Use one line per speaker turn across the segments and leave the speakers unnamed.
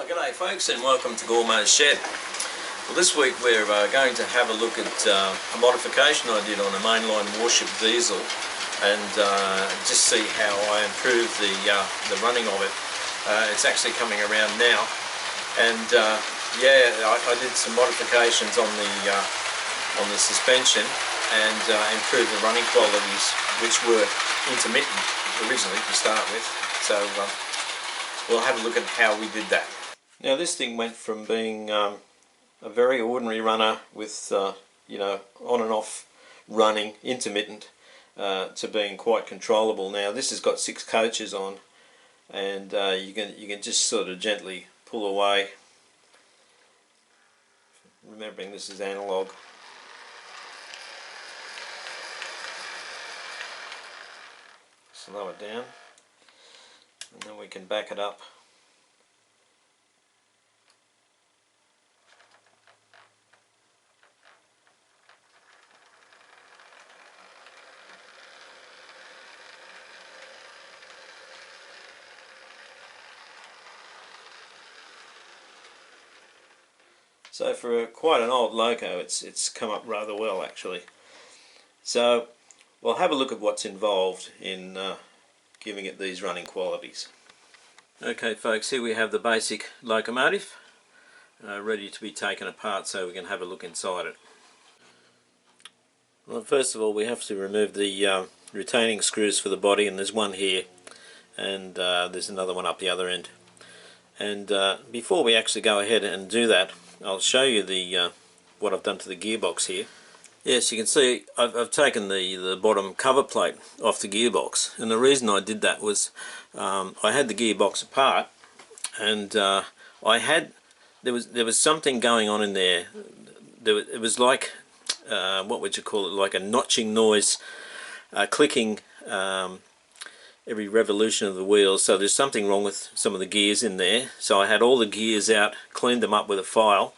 G'day folks, and welcome to Gormo's Shed. Well, this week we're going to have a look at a modification I did on a Mainline Warship diesel, and just see how I improved the running of it. It's actually coming around now, and yeah, I did some modifications on the suspension and improved the running qualities, which were intermittent originally to start with. So we'll have a look at how we did that. Now, this thing went from being a very ordinary runner with you know, on and off running, intermittent, to being quite controllable. Now this has got 6 coaches on, and you can just sort of gently pull away, remembering this is analog. Slow it down, and then we can back it up. So for quite an old loco, it's come up rather well actually. So we'll have a look at what's involved in giving it these running qualities. Okay folks, here we have the basic locomotive ready to be taken apart so we can have a look inside it. Well, first of all we have to remove the retaining screws for the body, and there's one here, and there's another one up the other end. And before we actually go ahead and do that, I'll show you the what I've done to the gearbox here. Yes, you can see I've taken the bottom cover plate off the gearbox, and the reason I did that was I had the gearbox apart, and there was something going on in there. It was like what would you call it, like a notching noise, clicking every revolution of the wheels. So there's something wrong with some of the gears in there. So I had all the gears out, cleaned them up with a file,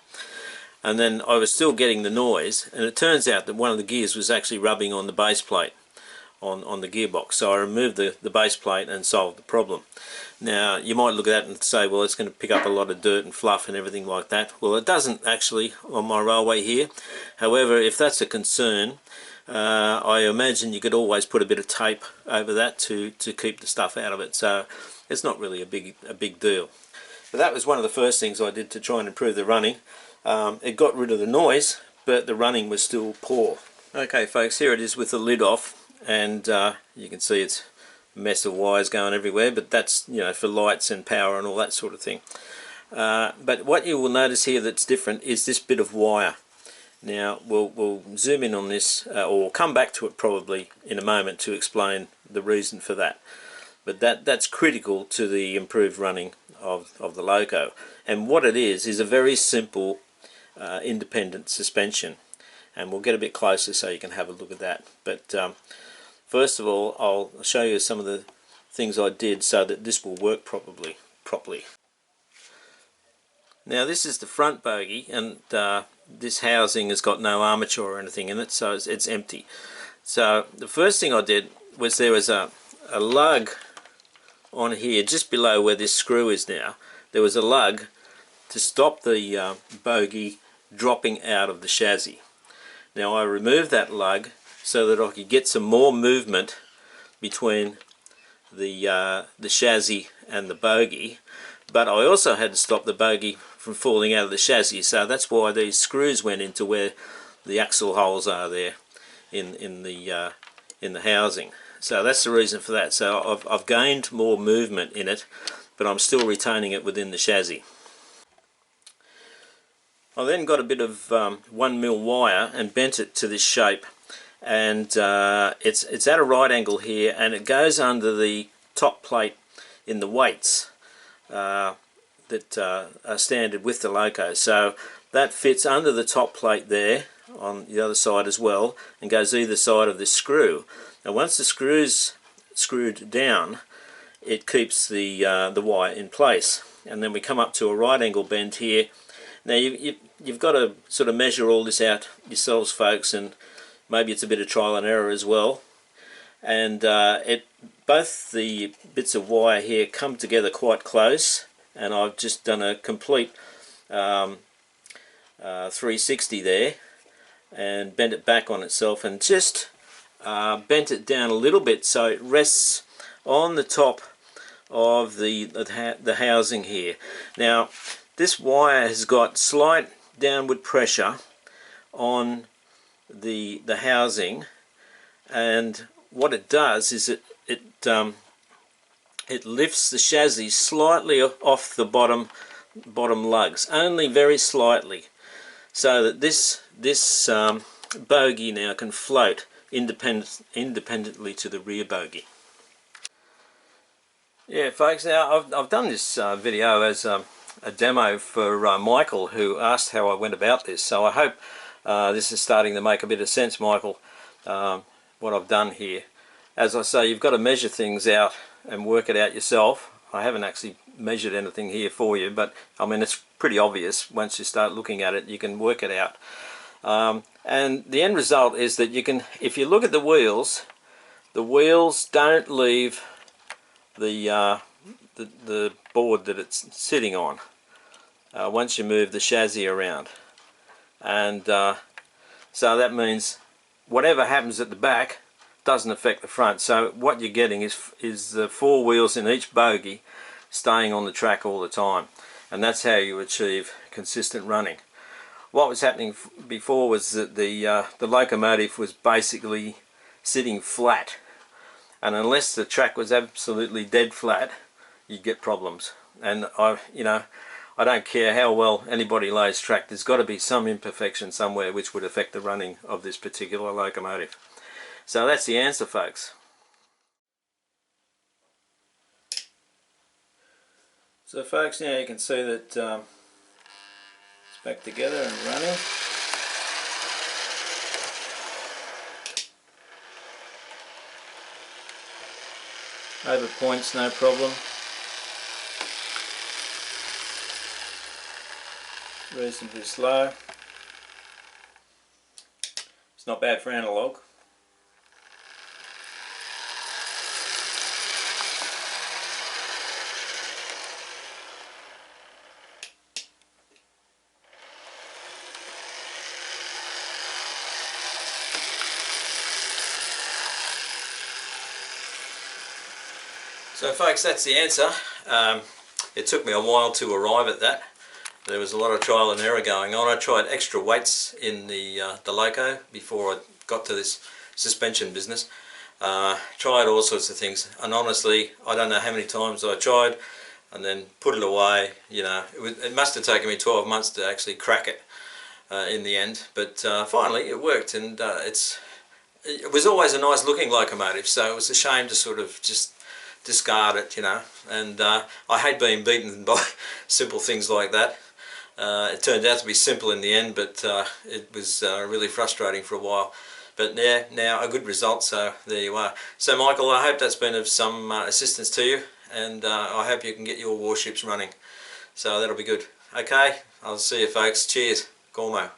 and then I was still getting the noise, and it turns out that one of the gears was actually rubbing on the base plate on the gearbox. So I removed the base plate and solved the problem. Now you might look at that and say, well, it's going to pick up a lot of dirt and fluff and everything like that. Well, it doesn't actually on my railway here. However, if that's a concern, I imagine you could always put a bit of tape over that to keep the stuff out of it, so it's not really a big deal. But that was one of the first things I did to try and improve the running. It got rid of the noise, but the running was still poor. Okay folks, here it is with the lid off, and you can see it's a mess of wires going everywhere, but that's, you know, for lights and power and all that sort of thing. But what you will notice here that's different is this bit of wire. Now we'll zoom in on this, or we'll come back to it probably in a moment to explain the reason for that. But that's critical to the improved running of the loco. And what it is a very simple independent suspension. And we'll get a bit closer so you can have a look at that. But first of all, I'll show you some of the things I did so that this will work properly. Now this is the front bogie, and this housing has got no armature or anything in it, so it's empty. So the first thing I did was there was a lug on here just below where this screw is now. There was a lug to stop the bogie dropping out of the chassis. Now I removed that lug so that I could get some more movement between the chassis and the bogie, but I also had to stop the bogie from falling out of the chassis, so that's why these screws went into where the axle holes are there in the housing. So that's the reason for that. So I've gained more movement in it, but I'm still retaining it within the chassis. I then got a bit of 1mm wire and bent it to this shape, and it's at a right angle here, and it goes under the top plate in the weights that are standard with the loco. So that fits under the top plate there on the other side as well, and goes either side of this screw. Now once the screw's screwed down, it keeps the wire in place. And then we come up to a right angle bend here. Now you've got to sort of measure all this out yourselves folks, and maybe it's a bit of trial and error as well. And both the bits of wire here come together quite close, and I've just done a complete 360 there and bent it back on itself, and just bent it down a little bit so it rests on the top of the housing here. Now this wire has got slight downward pressure on the housing, and what it does is it lifts the chassis slightly off the bottom lugs, only very slightly, so that this bogie now can float independently to the rear bogie. Yeah, folks, now I've done this video as a demo for Michael, who asked how I went about this, so I hope this is starting to make a bit of sense, Michael, what I've done here. As I say, you've got to measure things out and work it out yourself. I haven't actually measured anything here for you, but I mean, it's pretty obvious. Once you start looking at it, you can work it out. And the end result is that you can, if you look at the wheels don't leave the board that it's sitting on once you move the chassis around, and so that means whatever happens at the back doesn't affect the front. So what you're getting is the four wheels in each bogie staying on the track all the time, and that's how you achieve consistent running. What was happening before was that the locomotive was basically sitting flat, and unless the track was absolutely dead flat, you'd get problems. And I don't care how well anybody lays track, there's got to be some imperfection somewhere which would affect the running of this particular locomotive. So that's the answer, folks. So folks, now you can see that it's back together and running. Over points, no problem. Reasonably slow. It's not bad for analog. So folks, that's the answer. It took me a while to arrive at that. There was a lot of trial and error going on. I tried extra weights in the loco before I got to this suspension business. Tried all sorts of things, and honestly I don't know how many times I tried and then put it away. It must have taken me 12 months to actually crack it in the end, but finally it worked, and it was always a nice looking locomotive, so it was a shame to sort of just discard it, and I hate being beaten by simple things like that. It turned out to be simple in the end, but it was really frustrating for a while. But yeah, now a good result, so there you are. So Michael, I hope that's been of some assistance to you, and I hope you can get your warships running. So that'll be good. Okay, I'll see you folks. Cheers. Gormo.